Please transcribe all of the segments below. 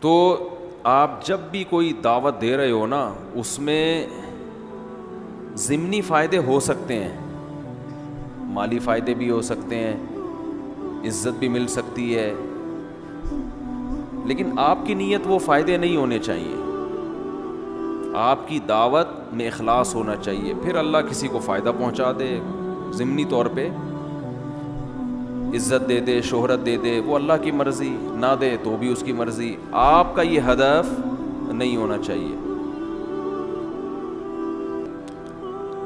تو آپ جب بھی کوئی دعوت دے رہے ہو نا، اس میں ضمنی فائدے ہو سکتے ہیں، مالی فائدے بھی ہو سکتے ہیں، عزت بھی مل سکتی ہے، لیکن آپ کی نیت وہ فائدے نہیں ہونے چاہیے. آپ کی دعوت میں اخلاص ہونا چاہیے. پھر اللہ کسی کو فائدہ پہنچا دے، ضمنی طور پہ عزت دے دے، شہرت دے دے، وہ اللہ کی مرضی، نہ دے تو بھی اس کی مرضی. آپ کا یہ ہدف نہیں ہونا چاہیے.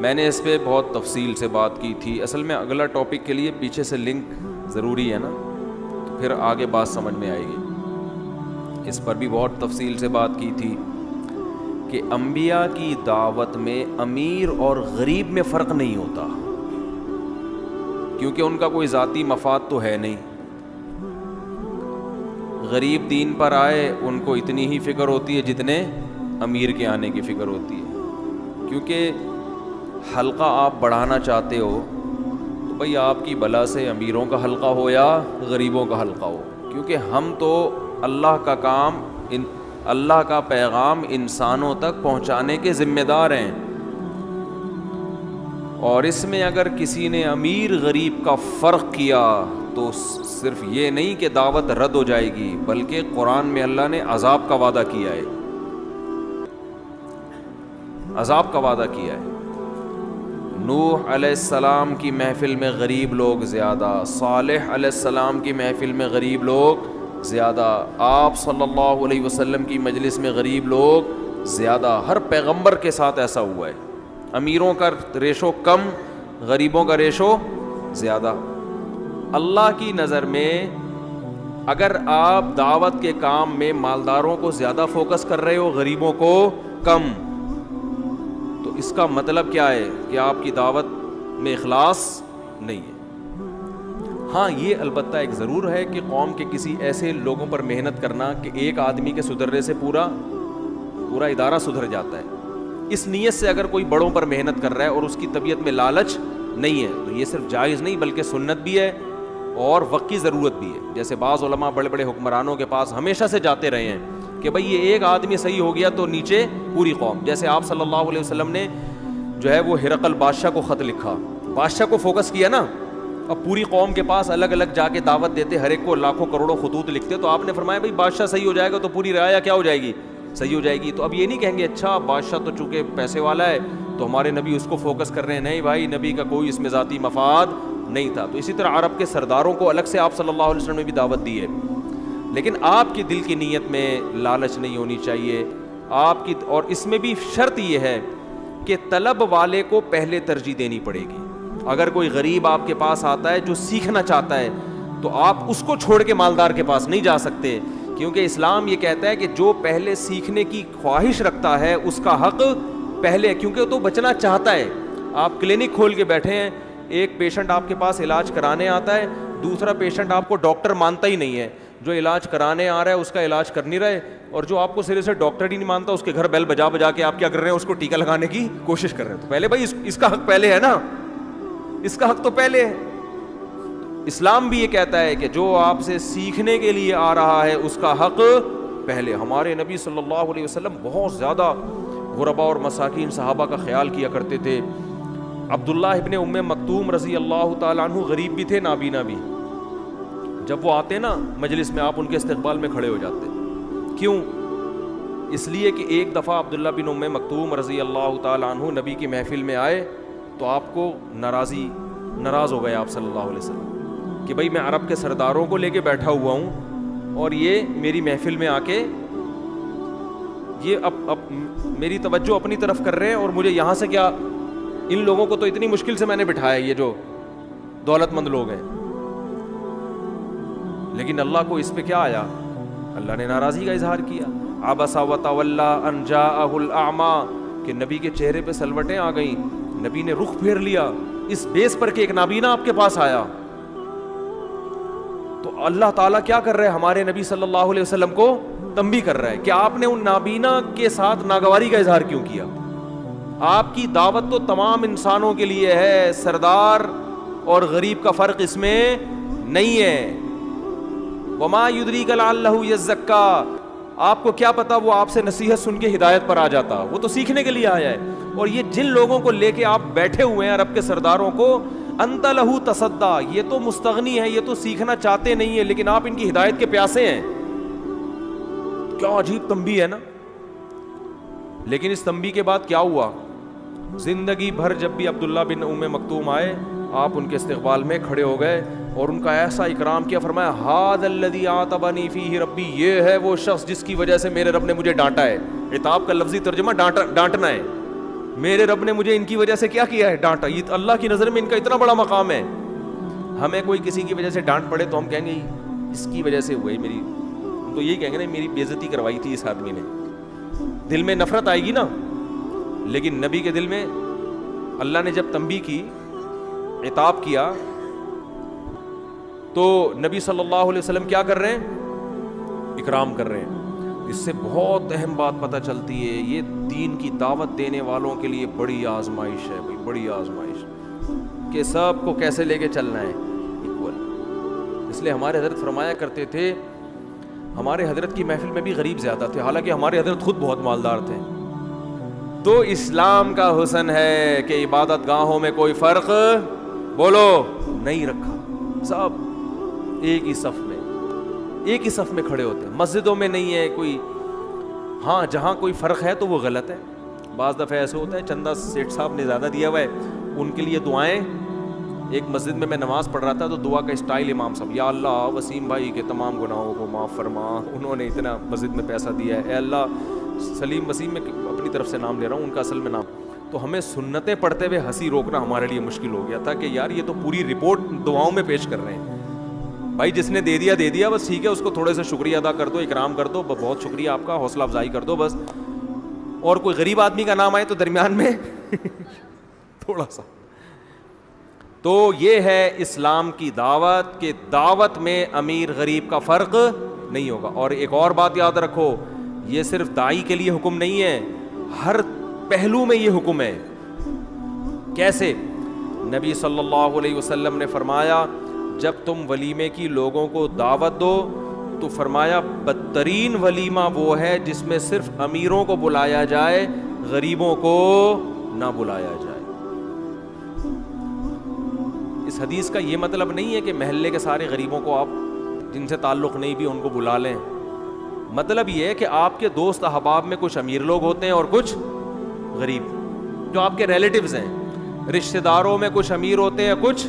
میں نے اس پہ بہت تفصیل سے بات کی تھی. اصل میں اگلا ٹاپک کے لیے پیچھے سے لنک ضروری ہے نا، پھر آگے بات سمجھ میں آئے گی. اس پر بھی بہت تفصیل سے بات کی تھی کہ انبیاء کی دعوت میں امیر اور غریب میں فرق نہیں ہوتا، کیونکہ ان کا کوئی ذاتی مفاد تو ہے نہیں. غریب دین پر آئے ان کو اتنی ہی فکر ہوتی ہے جتنے امیر کے آنے کی فکر ہوتی ہے. کیونکہ حلقہ آپ بڑھانا چاہتے ہو تو بھئی آپ کی بلا سے امیروں کا حلقہ ہو یا غریبوں کا حلقہ ہو، کیونکہ ہم تو اللہ کا کام، اللہ کا پیغام انسانوں تک پہنچانے کے ذمہ دار ہیں. اور اس میں اگر کسی نے امیر غریب کا فرق کیا تو صرف یہ نہیں کہ دعوت رد ہو جائے گی، بلکہ قرآن میں اللہ نے عذاب کا وعدہ کیا ہے، عذاب کا وعدہ کیا ہے. نوح علیہ السلام کی محفل میں غریب لوگ زیادہ، صالح علیہ السلام کی محفل میں غریب لوگ زیادہ، آپ صلی اللہ علیہ وسلم کی مجلس میں غریب لوگ زیادہ. ہر پیغمبر کے ساتھ ایسا ہوا ہے. امیروں کا ریشو کم، غریبوں کا ریشو زیادہ. اللہ کی نظر میں اگر آپ دعوت کے کام میں مالداروں کو زیادہ فوکس کر رہے ہو، غریبوں کو کم، تو اس کا مطلب کیا ہے کہ آپ کی دعوت میں اخلاص نہیں ہے. ہاں یہ البتہ ایک ضرور ہے کہ قوم کے کسی ایسے لوگوں پر محنت کرنا کہ ایک آدمی کے سدھرنے سے پورا ادارہ سدھر جاتا ہے. اس نیت سے اگر کوئی بڑوں پر محنت کر رہا ہے اور اس کی طبیعت میں لالچ نہیں ہے تو یہ صرف جائز نہیں بلکہ سنت بھی ہے اور وقت کی ضرورت بھی ہے. جیسے بعض علماء بڑے بڑے حکمرانوں کے پاس ہمیشہ سے جاتے رہے ہیں کہ بھئی یہ ایک آدمی صحیح ہو گیا تو نیچے پوری قوم. جیسے آپ صلی اللہ علیہ وسلم نے جو ہے وہ ہرقل بادشاہ کو خط لکھا، بادشاہ کو فوکس کیا نا، اب پوری قوم کے پاس الگ الگ جا کے دعوت دیتے، ہر ایک کو لاکھوں کروڑوں خطوط لکھتے. تو آپ نے فرمایا بھئی بادشاہ صحیح ہو جائے گا تو پوری رعایا کیا ہو جائے گی؟ صحیح ہو جائے گی. تو اب یہ نہیں کہیں گے اچھا بادشاہ تو چونکہ پیسے والا ہے تو ہمارے نبی اس کو فوکس کر رہے ہیں. نہیں بھائی، نبی کا کوئی اس میں ذاتی مفاد نہیں تھا. تو اسی طرح عرب کے سرداروں کو الگ سے آپ صلی اللہ علیہ وسلم نے بھی دعوت دی ہے، لیکن آپ کی دل کی نیت میں لالچ نہیں ہونی چاہیے آپ کی. اور اس میں بھی شرط یہ ہے کہ طلب والے کو پہلے ترجیح دینی پڑے گی. اگر کوئی غریب آپ کے پاس آتا ہے جو سیکھنا چاہتا ہے تو آپ اس کو چھوڑ کے مالدار کے پاس نہیں جا سکتے، کیونکہ اسلام یہ کہتا ہے کہ جو پہلے سیکھنے کی خواہش رکھتا ہے اس کا حق پہلے، کیونکہ تو بچنا چاہتا ہے. آپ کلینک کھول کے بیٹھے ہیں، ایک پیشنٹ آپ کے پاس علاج کرانے آتا ہے، دوسرا پیشنٹ آپ کو ڈاکٹر مانتا ہی نہیں ہے. جو علاج کرانے آ رہا ہے اس کا علاج کر نہیں رہے، اور جو آپ کو سرے سے ڈاکٹر ہی نہیں مانتا اس کے گھر بیل بجا بجا کے آپ کیا کر رہے ہیں؟ اس کو ٹیکا لگانے کی کوشش کر رہے ہیں. تو پہلے بھائی اس کا حق پہلے ہے نا، اس کا حق تو پہلے ہے. اسلام بھی یہ کہتا ہے کہ جو آپ سے سیکھنے کے لیے آ رہا ہے اس کا حق پہلے. ہمارے نبی صلی اللہ علیہ وسلم بہت زیادہ غرباء اور مساکین صحابہ کا خیال کیا کرتے تھے. عبداللہ ابن ام مکتوم رضی اللہ تعالیٰ عنہ غریب بھی تھے، نابینا بھی. جب وہ آتے نا مجلس میں آپ ان کے استقبال میں کھڑے ہو جاتے. کیوں؟ اس لیے کہ ایک دفعہ عبداللہ بن ام مکتوم رضی اللہ تعالیٰ عنہ نبی کی محفل میں آئے تو آپ کو ناراض ہو گئے آپ صلی اللہ علیہ وسلم کہ بھئی میں عرب کے سرداروں کو لے کے بیٹھا ہوا ہوں اور یہ میری محفل میں آ کے یہ اب میری توجہ اپنی طرف کر رہے ہیں، اور مجھے یہاں سے کیا، ان لوگوں کو تو اتنی مشکل سے میں نے بٹھایا ہے، یہ جو دولت مند لوگ ہیں. لیکن اللہ کو اس پہ کیا آیا؟ اللہ نے ناراضی کا اظہار کیا. عبس وتولی ان جاءہ الاعمی، کہ نبی کے چہرے پہ سلوٹیں آ گئیں، نبی نے رخ پھیر لیا اس بیس پر کہ ایک نابینا آپ کے پاس آیا. تو اللہ تعالیٰ کیا کر رہے ہیں؟ ہمارے نبی صلی اللہ علیہ وسلم کو تنبیہ کر رہا ہے کہ آپ نے ان نابینا کے ساتھ ناگواری کا اظہار کیوں کیا. آپ کی دعوت تو تمام انسانوں کے لیے ہے، سردار اور غریب کا فرق اس میں نہیں ہے. وما یدریک لعلہ یزکا، آپ کو کیا پتا وہ آپ سے نصیحت سن کے ہدایت پر آ جاتا, وہ تو سیکھنے کے لیے آیا ہے. اور یہ جن لوگوں کو لے کے آپ بیٹھے ہوئے ہیں عرب کے سرداروں کو, انت لہو تصدا, یہ تو مستغنی ہے, یہ تو سیکھنا چاہتے نہیں ہیں, لیکن آپ ان کی ہدایت کے پیاسے ہیں. کیا عجیب تنبیہ ہے نا. لیکن اس تنبیہ کے بعد کیا ہوا؟ زندگی بھر جب بھی عبداللہ بن ام مکتوم آئے, آپ ان کے استقبال میں کھڑے ہو گئے اور ان کا ایسا اکرام کیا, فرمایا ھذا الذی عاتبنی فیہ ربی, یہ ہے وہ شخص جس کی وجہ سے میرے رب نے مجھے ڈانٹا ہے. عتاب کا لفظی ترجمہ ڈانٹنا ہے. میرے رب نے مجھے ان کی وجہ سے کیا کیا ہے, ڈانٹا. یہ اللہ کی نظر میں ان کا اتنا بڑا مقام ہے. ہمیں کوئی کسی کی وجہ سے ڈانٹ پڑے تو ہم کہیں گے اس کی وجہ سے ہوئی میری, ہم تو یہی کہیں گے نا میری بے عزتی کروائی تھی اس آدمی نے. دل میں نفرت آئے گی نا. لیکن نبی کے دل میں اللہ نے جب تنبیہ کی, عتاب کیا, تو نبی صلی اللہ علیہ وسلم کیا کر رہے ہیں؟ اکرام کر رہے ہیں. اس سے بہت اہم بات پتہ چلتی ہے, یہ دین کی دعوت دینے والوں کے لیے بڑی آزمائش ہے, بڑی آزمائش, کہ سب کو کیسے لے کے چلنا ہے ایکول. اس لیے ہمارے حضرت فرمایا کرتے تھے, ہمارے حضرت کی محفل میں بھی غریب زیادہ تھے, حالانکہ ہمارے حضرت خود بہت مالدار تھے. تو اسلام کا حسن ہے کہ عبادت گاہوں میں کوئی فرق بولو نہیں رکھا, سب ایک ہی صف میں کھڑے ہوتے ہیں. مسجدوں میں نہیں ہے کوئی, ہاں جہاں کوئی فرق ہے تو وہ غلط ہے. بعض دفعہ ایسے ہوتا ہے چندہ سیٹھ صاحب نے زیادہ دیا ہوا ہے, ان کے لیے دعائیں. ایک مسجد میں نماز پڑھ رہا تھا تو دعا کا اسٹائل امام صاحب, یا اللہ وسیم بھائی کے تمام گناہوں کو معاف فرما, انہوں نے اتنا مسجد میں پیسہ دیا ہے, اے اللہ. سلیم وسیم میں اپنی طرف سے نام لے رہا ہوں, ان کا اصل میں نام. تو ہمیں سنتیں پڑھتے ہوئے ہنسی روکنا ہمارے لیے مشکل ہو گیا تھا کہ یار یہ تو پوری رپورٹ دعاؤں میں پیش کر رہے ہیں. بھائی جس نے دے دیا بس ٹھیک ہے, اس کو تھوڑے سے شکریہ ادا کر دو, اکرام کر دو, بہت شکریہ آپ کا, حوصلہ افزائی کر دو بس. اور کوئی غریب آدمی کا نام آئے تو درمیان میں تھوڑا سا. تو یہ ہے اسلام کی دعوت, کہ دعوت میں امیر غریب کا فرق نہیں ہوگا. اور ایک اور بات یاد رکھو, یہ صرف داعی کے لیے حکم نہیں ہے, ہر پہلو میں یہ حکم ہے. کیسے؟ نبی صلی اللہ علیہ وسلم نے فرمایا جب تم ولیمے کی لوگوں کو دعوت دو تو فرمایا بدترین ولیمہ وہ ہے جس میں صرف امیروں کو بلایا جائے, غریبوں کو نہ بلایا جائے. اس حدیث کا یہ مطلب نہیں ہے کہ محلے کے سارے غریبوں کو آپ جن سے تعلق نہیں بھی ان کو بلا لیں. مطلب یہ ہے کہ آپ کے دوست احباب میں کچھ امیر لوگ ہوتے ہیں اور کچھ غریب, جو آپ کے ریلیٹیوز ہیں. رشتہ داروں میں کچھ امیر ہوتے ہیں, کچھ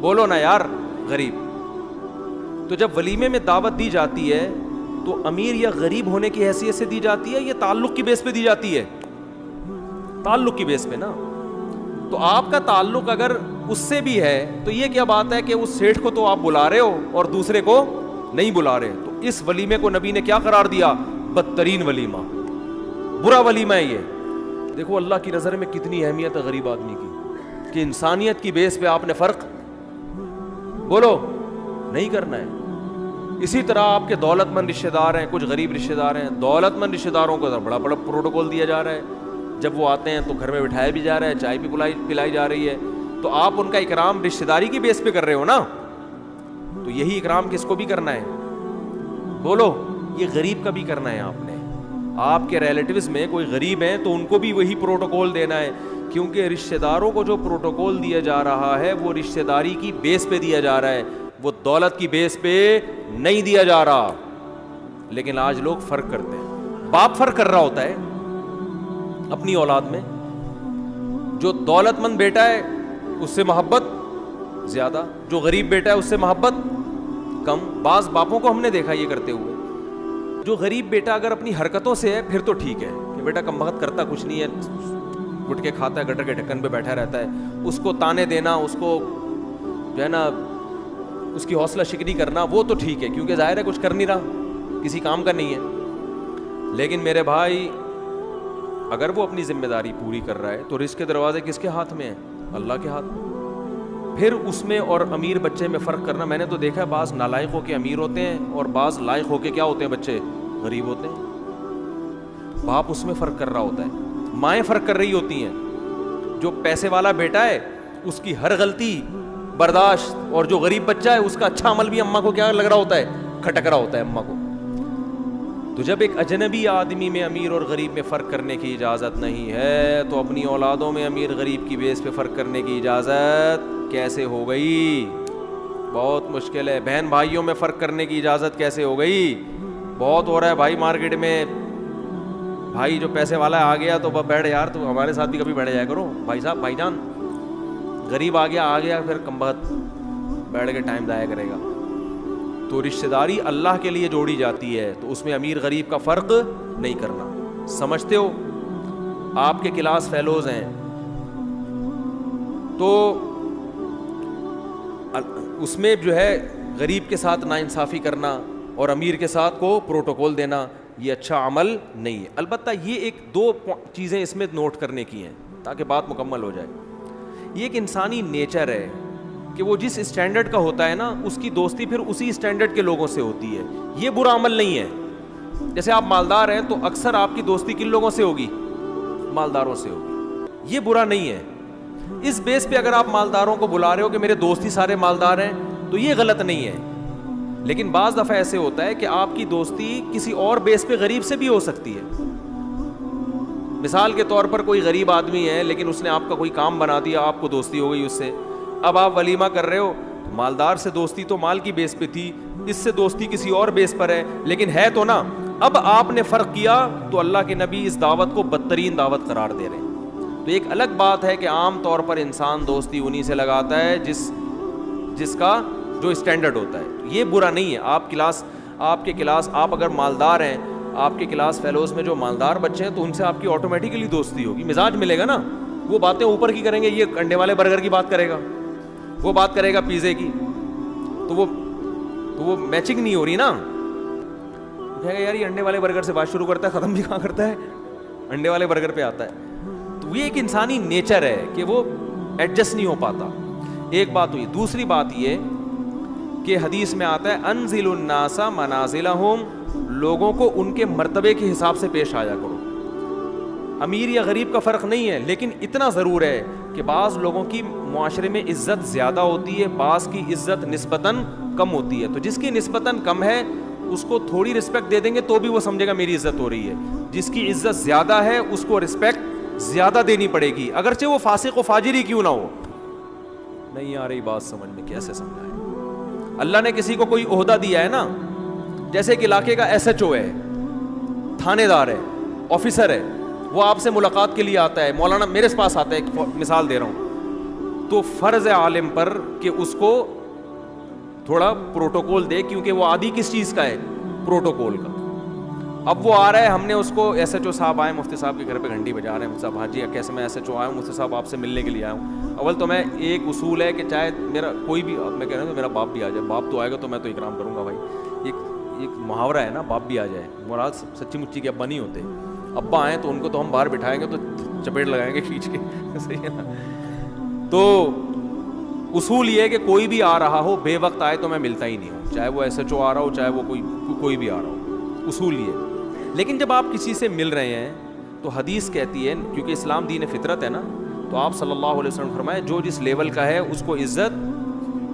بولو نا یار غریب. تو جب ولیمے میں دعوت دی جاتی ہے تو امیر یا غریب ہونے کی حیثیت سے دی جاتی ہے, یہ تعلق کی بیس پہ دی جاتی ہے, تعلق کی بیس پہ نا. تو آپ کا تعلق اگر اس سے بھی ہے تو یہ کیا بات ہے کہ اس سیٹھ کو تو آپ بلا رہے ہو اور دوسرے کو نہیں بلا رہے. تو اس ولیمے کو نبی نے کیا قرار دیا؟ بدترین ولیمہ, برا ولیمہ ہے یہ. دیکھو اللہ کی نظر میں کتنی اہمیت ہے غریب آدمی کی, کہ انسانیت کی بیس پہ آپ نے فرق بولو نہیں کرنا ہے. اسی طرح آپ کے دولت مند رشتہ دار ہیں, کچھ غریب رشتہ دار ہیں. دولت مند رشتہ داروں کو بڑا بڑا پروٹوکول دیا جا رہا ہے, جب وہ آتے ہیں تو گھر میں بٹھایا بھی جا رہا ہے, چائے بھی پلائی جا رہی ہے. تو آپ ان کا اکرام رشتہ داری کی بیس پہ کر رہے ہو نا, تو یہی اکرام کس کو بھی کرنا ہے بولو؟ یہ غریب کا بھی کرنا ہے آپ نے. آپ کے ریلیٹیوز میں کوئی غریب ہیں تو ان کو بھی وہی پروٹوکول دینا ہے, کیونکہ رشتہ داروں کو جو پروٹوکول دیا جا رہا ہے وہ رشتہ داری کی بیس پہ دیا جا رہا ہے, وہ دولت کی بیس پہ نہیں دیا جا رہا. لیکن آج لوگ فرق کرتے ہیں. باپ فرق کر رہا ہوتا ہے اپنی اولاد میں, جو دولت مند بیٹا ہے اس سے محبت زیادہ, جو غریب بیٹا ہے اس سے محبت کم. بعض باپوں کو ہم نے دیکھا یہ کرتے ہوئے. جو غریب بیٹا اگر اپنی حرکتوں سے ہے پھر تو ٹھیک ہے کہ بیٹا کم بخت کرتا کچھ نہیں ہے, گٹکے کھاتا ہے, گٹر کے ڈھکن پہ بیٹھا رہتا ہے, اس کو تانے دینا, اس کو جو ہے نا اس کی حوصلہ شکنی کرنا, وہ تو ٹھیک ہے کیونکہ ظاہر ہے کچھ کر نہیں رہا, کسی کام کا نہیں ہے. لیکن میرے بھائی اگر وہ اپنی ذمہ داری پوری کر رہا ہے تو رزق کے دروازے کس کے ہاتھ میں ہیں؟ اللہ کے ہاتھ میں. پھر اس میں اور امیر بچے میں فرق کرنا, میں نے تو دیکھا ہے بعض نالائق ہو کے امیر ہوتے ہیں اور بعض لائق ہو کے کیا ہوتے ہیں بچے غریب ہوتے ہیں. باپ اس میں فرق کر رہا ہوتا ہے, مائیں فرق کر رہی ہوتی ہیں. جو پیسے والا بیٹا ہے اس کی ہر غلطی برداشت, اور جو غریب بچہ ہے اس کا اچھا عمل بھی اماں کو کیا لگ رہا ہوتا ہے, کھٹک رہا ہوتا ہے اماں کو. تو جب ایک اجنبی آدمی میں امیر اور غریب میں فرق کرنے کی اجازت نہیں ہے تو اپنی اولادوں میں امیر غریب کی بیس پہ فرق کرنے کی اجازت کیسے ہو گئی؟ بہت مشکل ہے. بہن بھائیوں میں فرق کرنے کی اجازت کیسے ہو گئی؟ بہت ہو رہا ہے بھائی مارکیٹ میں. بھائی جو پیسے والا آ گیا تو بیٹھ یار, تو ہمارے ساتھ بھی کبھی بیٹھ جایا کرو بھائی صاحب, بھائی جان. غریب آ گیا پھر کم بخت بیٹھ کے ٹائم ضائع کرے گا. تو رشتہ داری اللہ کے لیے جوڑی جاتی ہے, تو اس میں امیر غریب کا فرق نہیں کرنا. سمجھتے ہو؟ آپ کے کلاس فیلوز ہیں تو اس میں جو ہے غریب کے ساتھ ناانصافی کرنا اور امیر کے ساتھ کو پروٹوکول دینا, یہ اچھا عمل نہیں ہے. البتہ یہ ایک دو چیزیں اس میں نوٹ کرنے کی ہیں تاکہ بات مکمل ہو جائے. یہ ایک انسانی نیچر ہے کہ وہ جس اسٹینڈرڈ کا ہوتا ہے نا, اس کی دوستی پھر اسی اسٹینڈرڈ کے لوگوں سے ہوتی ہے. یہ برا عمل نہیں ہے. جیسے آپ مالدار ہیں تو اکثر آپ کی دوستی کن لوگوں سے ہوگی؟ مالداروں سے ہوگی. یہ برا نہیں ہے. اس بیس پہ اگر آپ مالداروں کو بلا رہے ہو کہ میرے دوست ہی سارے مالدار ہیں تو یہ غلط نہیں ہے. لیکن بعض دفعہ ایسے ہوتا ہے کہ آپ کی دوستی کسی اور بیس پہ غریب سے بھی ہو سکتی ہے. مثال کے طور پر کوئی غریب آدمی ہے لیکن اس نے آپ کا کوئی کام بنا دیا, آپ کو دوستی ہو گئی اس سے. اب آپ ولیمہ کر رہے ہو, مالدار سے دوستی تو مال کی بیس پہ تھی, اس سے دوستی کسی اور بیس پر ہے, لیکن ہے تو نا. اب آپ نے فرق کیا تو اللہ کے نبی اس دعوت کو بدترین دعوت قرار دے رہے ہیں. تو ایک الگ بات ہے کہ عام طور پر انسان دوستی انہی سے لگاتا ہے جس کا جو اسٹینڈرڈ ہوتا ہے. یہ برا نہیں ہے. آپ کے کلاس آپ اگر مالدار ہیں, آپ کے کلاس فیلوز میں جو مالدار بچے ہیں تو ان سے آپ کی آٹومیٹیکلی دوستی ہوگی, مزاج ملے گا نا. وہ باتیں اوپر کی کریں گے, یہ انڈے والے برگر کی بات کرے گا, وہ بات کرے گا پیزے کی, تو وہ میچنگ نہیں ہو رہی نا. کہے گا یار یہ انڈے والے برگر سے بات شروع کرتا ہے, ختم بھی کہاں کرتا ہے, انڈے والے برگر پہ آتا ہے. تو یہ ایک انسانی نیچر ہے کہ وہ ایڈجسٹ نہیں ہو پاتا. ایک بات ہوئی. دوسری بات یہ کہ حدیث میں آتا ہے انزل الناس منازلہم, لوگوں کو ان کے مرتبے کے حساب سے پیش آیا کرو. امیر یا غریب کا فرق نہیں ہے, لیکن اتنا ضرور ہے کہ بعض لوگوں کی معاشرے میں عزت زیادہ ہوتی ہے, بعض کی عزت نسبتاً کم ہوتی ہے. تو جس کی نسبتاً کم ہے اس کو تھوڑی رسپیکٹ دے دیں گے تو بھی وہ سمجھے گا میری عزت ہو رہی ہے. جس کی عزت زیادہ ہے اس کو رسپیکٹ زیادہ دینی پڑے گی, اگرچہ وہ فاسق و فاجر ہی کیوں نہ ہو. نہیں آ رہی بات سمجھ میں, کیسے سمجھائیں؟ اللہ نے کسی کو کوئی عہدہ دیا ہے نا, جیسے کہ علاقے کا ایس ایچ او ہے, تھانے دار ہے, آفیسر ہے, وہ آپ سے ملاقات کے لیے آتا ہے, مولانا میرے پاس آتا ہے, ایک مثال دے رہا ہوں, تو فرض ہے عالم پر کہ اس کو تھوڑا پروٹوکول دے, کیونکہ وہ عادی کس چیز کا ہے؟ پروٹوکول کا. اب وہ آ رہا ہے, ہم نے اس کو ایس ایچ او صاحب آئے, مفتی صاحب کے گھر پہ گھنٹی بجا رہے ہیں, مفتی صاحب ہاں جی کیسے, میں ایس ایچ او آیا ہوں, مفتی صاحب آپ سے ملنے کے لیے آیا ہوں. اول تو میں ایک اصول ہے کہ چاہے میرا کوئی بھی, میں کہہ رہا ہوں میرا باپ بھی آ جائے, باپ تو آئے گا تو میں تو اکرام کروں گا بھائی. ایک محاورہ ہے نا, باپ بھی آ جائے, مراد سچی مچی کے ابا نہیں ہوتے. ابا آئیں تو ان کو تو ہم باہر بٹھائیں گے تو چپیٹ لگائیں گے کھینچ کے, صحیح ہے نا. تو اصول یہ ہے کہ کوئی بھی آ رہا ہو بے وقت آئے تو میں ملتا ہی نہیں ہوں, چاہے وہ ایس ایچ او آ رہا ہو, چاہے وہ کوئی بھی آ رہا ہو, اصول یہ. لیکن جب آپ کسی سے مل رہے ہیں تو حدیث کہتی ہے, کیونکہ اسلام دین فطرت ہے نا, تو آپ صلی اللہ علیہ وسلم فرمائے جو جس لیول کا ہے اس کو عزت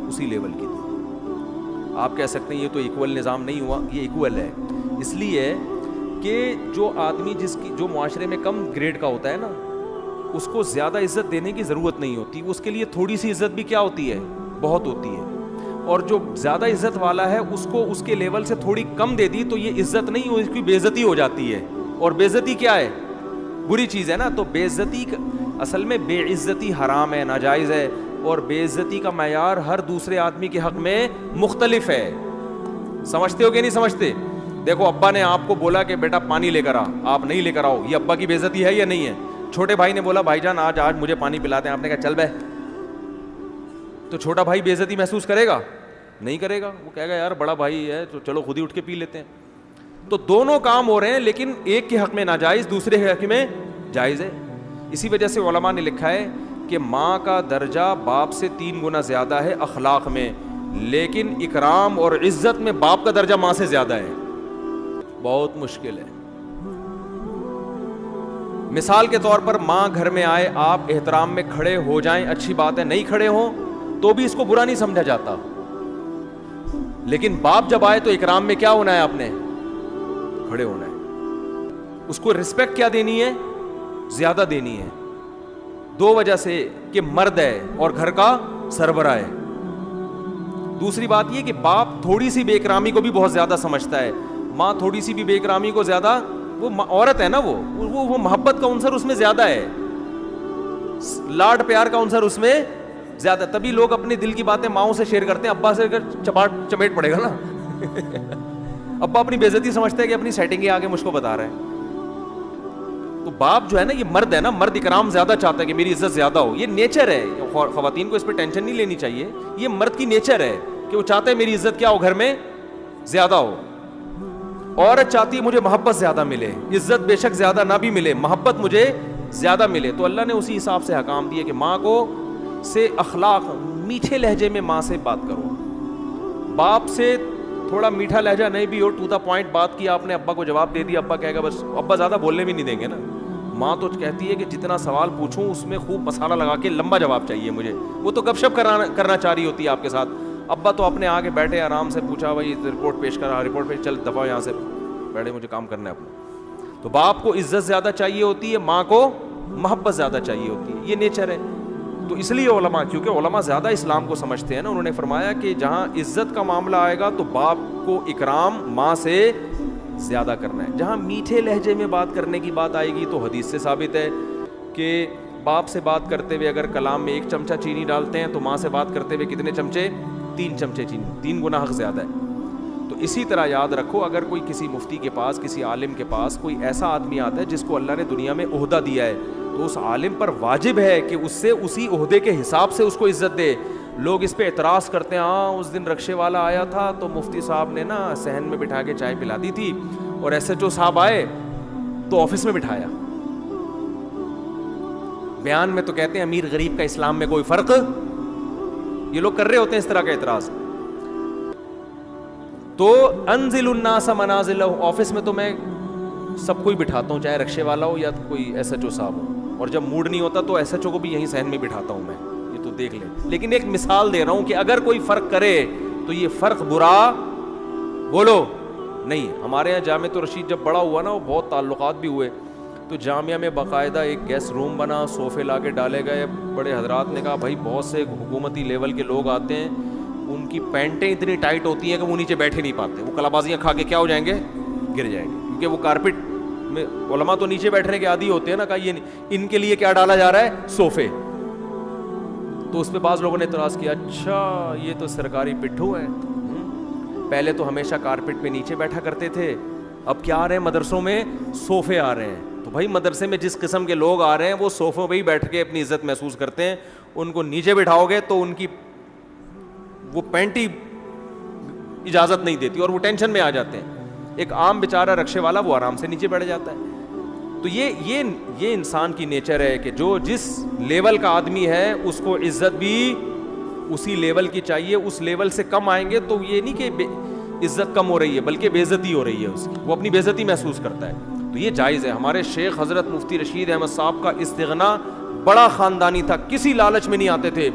اسی لیول کی دی. آپ کہہ سکتے ہیں یہ تو ایکول نظام نہیں ہوا, یہ ایکول ہے اس لیے کہ جو آدمی جو معاشرے میں کم گریڈ کا ہوتا ہے نا, اس کو زیادہ عزت دینے کی ضرورت نہیں ہوتی, اس کے لیے تھوڑی سی عزت بھی کیا ہوتی ہے؟ بہت ہوتی ہے. اور جو زیادہ عزت والا ہے اس کو اس کے لیول سے تھوڑی کم دے دی تو یہ عزت نہیں, اس کی بے عزتی ہو جاتی ہے. اور بے عزتی کیا ہے؟ بری چیز ہے نا. تو بے عزتی اصل میں بے عزتی حرام ہے, ناجائز ہے, اور بے عزتی کا معیار ہر دوسرے آدمی کے حق میں مختلف ہے. سمجھتے ہو کہ نہیں سمجھتے؟ دیکھو ابا نے آپ کو بولا کہ بیٹا پانی لے کر آ, آپ نہیں لے کر آؤ, یہ ابا کی بے عزتی ہے یا نہیں ہے؟ چھوٹے بھائی نے بولا بھائی جان آج مجھے پانی پلاتے ہیں, آپ نے کہا چل بے, تو چھوٹا بھائی بے عزتی محسوس کرے گا؟ نہیں کرے گا, وہ کہے گا یار بڑا بھائی ہے تو چلو خود ہی اٹھ کے پی لیتے ہیں. تو دونوں کام ہو رہے ہیں لیکن ایک کے حق میں ناجائز, دوسرے کے حق میں جائز ہے. اسی وجہ سے علماء نے لکھا ہے کہ ماں کا درجہ باپ سے 3 گنا زیادہ ہے اخلاق میں, لیکن اکرام اور عزت میں باپ کا درجہ ماں سے زیادہ ہے. بہت مشکل ہے. مثال کے طور پر ماں گھر میں آئے, آپ احترام میں کھڑے ہو جائیں, اچھی بات ہے, نہیں کھڑے ہوں تو بھی اس کو برا نہیں سمجھا جاتا. لیکن باپ جب آئے تو اکرام میں کیا ہونا ہے, آپ نے کھڑے ہونا ہے. اس کو رسپیکٹ کیا دینی ہے؟ زیادہ دینی ہے. 2 وجہ سے کہ مرد ہے اور گھر کا سربراہ ہے. دوسری بات یہ کہ باپ تھوڑی سی بے اکرامی کو بھی بہت زیادہ سمجھتا ہے, ماں تھوڑی سی بھی بے اکرامی کو زیادہ, وہ عورت ہے نا, وہ محبت کا عنصر اس میں زیادہ ہے, لاڈ پیار کا عنصر اس میں زیادہ. تبھی لوگ اپنے دل کی باتیں ماؤں سے شیئر کرتے ہیں. ابا سے چمیٹ پڑے گا نا ابا اپنی بے عزتی سمجھتا ہے کہ اپنی سیٹنگ آگے مجھ کو بتا رہا ہے. تو باپ جو ہے نا, یہ مرد ہے نا, مرد اکرام زیادہ چاہتا ہے کہ میری عزت زیادہ ہو. یہ نیچر ہے, خواتین کو اس پہ ٹینشن نہیں لینی چاہیے. یہ مرد کی نیچر ہے کہ وہ چاہتا ہے میری عزت کیا ہو, گھر میں زیادہ ہو. عورت چاہتی ہے مجھے محبت زیادہ ملے, عزت بے شک زیادہ نہ بھی ملے, محبت مجھے زیادہ ملے. تو اللہ نے اسی حساب سے حکام دیے کہ ماں کو سے اخلاق, میٹھے لہجے میں ماں سے بات کرو. باپ سے تھوڑا میٹھا لہجہ نہیں بھی ہو, ٹو دا پوائنٹ بات کی آپ نے, ابا کو جواب دے دیا, ابا کہے گا بس, ابا زیادہ بولنے بھی نہیں دیں گے نا. ماں تو کہتی ہے کہ جتنا سوال پوچھوں اس میں خوب مسالہ لگا کے لمبا جواب چاہیے مجھے. وہ تو گپ شپ کرنا چاہ رہی ہوتی ہے آپ کے ساتھ. ابا تو اپنے آگے بیٹھے آرام سے, پوچھا بھائی رپورٹ پیش کرا, رپورٹ پیش, چل دفعہ یہاں سے بیٹھے, مجھے کام کرنا ہے اپنا. تو باپ کو عزت زیادہ چاہیے ہوتی ہے, ماں کو محبت زیادہ چاہیے ہوتی ہے. یہ نیچر ہے. تو اس لیے علماء, کیونکہ علماء زیادہ اسلام کو سمجھتے ہیں نا, انہوں نے فرمایا کہ جہاں عزت کا معاملہ آئے گا تو باپ کو اکرام ماں سے زیادہ کرنا ہے. جہاں میٹھے لہجے میں بات کرنے کی بات آئے گی تو حدیث سے ثابت ہے کہ باپ سے بات کرتے ہوئے اگر کلام میں 1 چمچہ چینی ڈالتے ہیں تو ماں سے بات کرتے ہوئے کتنے چمچے؟ 3 چمچے چینی, 3 گنا حق زیادہ ہے. تو اسی طرح یاد رکھو, اگر کوئی کسی مفتی کے پاس, کسی عالم کے پاس کوئی ایسا آدمی آتا ہے جس کو اللہ نے دنیا میں عہدہ دیا ہے, تو اس عالم پر واجب ہے کہ اس سے اسی عہدے کے حساب سے اس کو عزت دے. لوگ اس پہ اعتراض کرتے ہیں, ہاں اس دن رکشے والا آیا تھا تو مفتی صاحب نے نا صحن میں بٹھا کے چائے پلا دی تھی, اور ایس ایچ او صاحب آئے تو آفس میں بٹھایا. بیان میں تو کہتے ہیں امیر غریب کا اسلام میں کوئی فرق, یہ لوگ کر رہے ہوتے ہیں اس طرح کا اعتراض. تو انزل الناس منازلہ, آفس میں تو میں سب کو ہی بٹھاتا ہوں, چاہے رکشے والا ہو یا کوئی ایس ایچ او صاحب ہو, اور جب موڈ نہیں ہوتا تو ایس ایچ او کو بھی یہیں صحن میں بٹھاتا ہوں میں, یہ تو دیکھ لیں. لیکن ایک مثال دے رہا ہوں کہ اگر کوئی فرق کرے تو یہ فرق برا بولو نہیں. ہمارے یہاں جامعۃ الرشید جب بڑا ہوا نا, وہ بہت تعلقات بھی ہوئے, تو جامعہ میں باقاعدہ ایک گیسٹ روم بنا, صوفے لا کے ڈالے گئے. بڑے حضرات نے کہا بھائی بہت سے حکومتی لیول کے لوگ آتے ہیں, ان کی پینٹیں اتنی ٹائٹ ہوتی ہیں کہ وہ نیچے بیٹھے نہیں پاتے, وہ کلابازیاں کھا کے کیا ہو جائیں گے, گر جائیں گے, کیونکہ وہ کارپٹ میں, علماء تو نیچے بیٹھنے کے عادی ہوتے ہیں نا. کہا یہ ان کے لیے کیا ڈالا جا رہا ہے, صوفے. تو اس پہ بعض لوگوں نے اعتراض کیا, اچھا یہ تو سرکاری پٹھو ہے, پہلے تو ہمیشہ کارپٹ پہ نیچے بیٹھا کرتے تھے, اب کیا آ رہے ہیں مدرسوں میں, صوفے آ رہے ہیں. تو بھائی مدرسے میں جس قسم کے لوگ آ رہے ہیں وہ صوفوں پہ ہی بیٹھ کے اپنی عزت محسوس کرتے ہیں. ان کو نیچے بٹھاؤ گے تو ان کی وہ پینٹی اجازت نہیں دیتی اور وہ ٹینشن میں آ جاتے ہیں. ایک عام بیچارہ رکشے والا وہ آرام سے نیچے بیٹھ جاتا ہے. تو یہ انسان کی نیچر ہے کہ جو جس لیول کا آدمی ہے اس کو عزت بھی اسی لیول کی چاہیے. اس لیول سے کم آئیں گے تو یہ نہیں کہ عزت کم ہو رہی ہے بلکہ بے عزتی ہو رہی ہے اس کی, وہ اپنی بے عزتی محسوس کرتا ہے. تو یہ جائز ہے. ہمارے شیخ حضرت مفتی رشید احمد صاحب کا استغنا بڑا خاندانی تھا, کسی لالچ میں نہیں آتے تھے,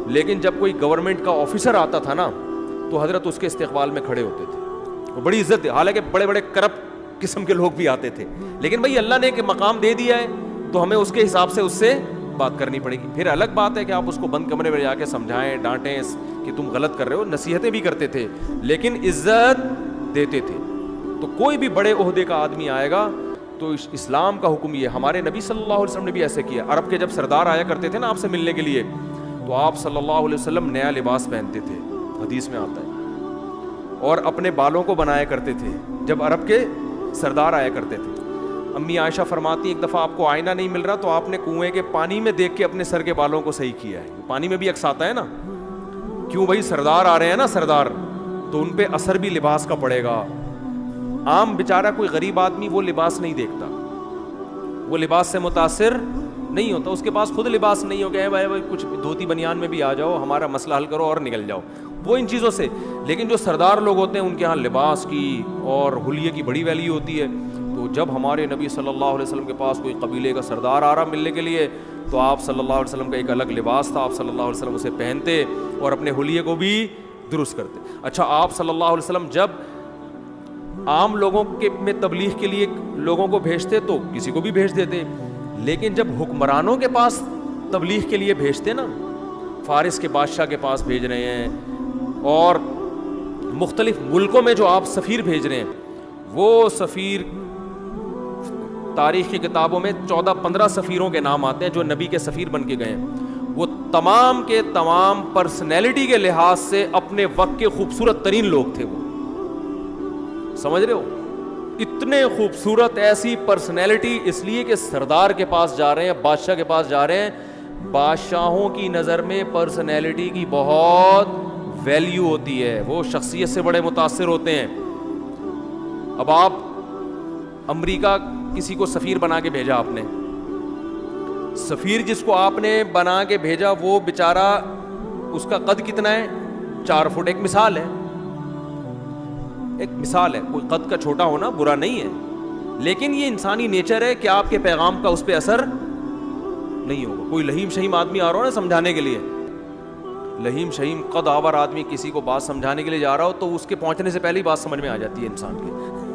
لیکن جب کوئی گورنمنٹ کا آفیسر آتا تھا نا تو حضرت اس کے استقبال میں کھڑے ہوتے تھے, وہ بڑی عزت ہے. حالانکہ بڑے بڑے کرپٹ قسم کے لوگ بھی آتے تھے, لیکن بھائی اللہ نے ایک مقام دے دیا ہے تو ہمیں اس کے حساب سے اس سے بات کرنی پڑے گی. پھر الگ بات ہے کہ آپ اس کو بند کمرے میں جا کے سمجھائیں, ڈانٹیں کہ تم غلط کر رہے ہو, نصیحتیں بھی کرتے تھے لیکن عزت دیتے تھے. تو کوئی بھی بڑے عہدے کا آدمی آئے گا تو اسلام کا حکم یہ, ہمارے نبی صلی اللہ علیہ وسلم نے بھی ایسے کیا. عرب کے جب سردار آیا کرتے تھے نا آپ سے ملنے کے لیے, تو آپ صلی اللہ علیہ وسلم نیا لباس پہنتے تھے, حدیث میں آتا ہے, اور اپنے بالوں کو بنایا کرتے تھے جب عرب کے سردار آیا کرتے تھے. امی عائشہ فرماتی ایک دفعہ آپ کو آئینہ نہیں مل رہا تو آپ نے کنویں کے پانی میں دیکھ کے اپنے سر کے بالوں کو صحیح کیا ہے. پانی میں بھی عکس آتا ہے نا, کیوں بھائی سردار آ رہے ہیں نا, سردار, تو ان پہ اثر بھی لباس کا پڑے گا. عام بیچارہ کوئی غریب آدمی وہ لباس نہیں دیکھتا, وہ لباس سے متاثر نہیں ہوتا, اس کے پاس خود لباس نہیں ہو گیا بھائی کچھ دھوتی بنیان میں بھی آ جاؤ, ہمارا مسئلہ حل کرو اور نکل جاؤ, وہ ان چیزوں سے. لیکن جو سردار لوگ ہوتے ہیں ان کے ہاں لباس کی اور حلیے کی بڑی ویلیو ہوتی ہے. تو جب ہمارے نبی صلی اللہ علیہ وسلم کے پاس کوئی قبیلے کا سردار آ رہا ملنے کے لیے تو آپ صلی اللہ علیہ وسلم کا ایک الگ لباس تھا, آپ صلی اللہ علیہ وسلم اسے پہنتے اور اپنے حلیے کو بھی درست کرتے. اچھا, آپ صلی اللہ علیہ وسلم جب عام لوگوں کے میں تبلیغ کے لیے لوگوں کو بھیجتے تو کسی کو بھی بھیج دیتے, لیکن جب حکمرانوں کے پاس تبلیغ کے لیے بھیجتے نا, فارس کے بادشاہ کے پاس بھیج رہے ہیں, اور مختلف ملکوں میں جو آپ سفیر بھیج رہے ہیں, وہ سفیر تاریخ کی کتابوں میں 14-15 سفیروں کے نام آتے ہیں جو نبی کے سفیر بن کے گئے ہیں. وہ تمام کے تمام پرسنالٹی کے لحاظ سے اپنے وقت کے خوبصورت ترین لوگ تھے. وہ سمجھ رہے ہو, اتنے خوبصورت ایسی پرسنالٹی, اس لیے کہ سردار کے پاس جا رہے ہیں, بادشاہ کے پاس جا رہے ہیں. بادشاہوں کی نظر میں پرسنالٹی کی بہت ویلیو ہوتی ہے, وہ شخصیت سے بڑے متاثر ہوتے ہیں. اب آپ امریکہ کسی کو سفیر بنا کے بھیجا, آپ نے سفیر جس کو آپ نے بنا کے بھیجا وہ بیچارہ, اس کا قد کتنا ہے, 4 فٹ. ایک مثال ہے, ایک مثال ہے, کوئی قد کا چھوٹا ہونا برا نہیں ہے, لیکن یہ انسانی نیچر ہے کہ آپ کے پیغام کا اس پہ اثر نہیں ہوگا. کوئی لہیم شہیم آدمی آ رہا ہو نا سمجھانے کے لیے, لہیم شہیم قد آور آدمی کسی کو بات سمجھانے کے لیے جا رہا ہو, تو اس کے پہنچنے سے پہلے ہی بات سمجھ میں آ جاتی ہے انسان کے.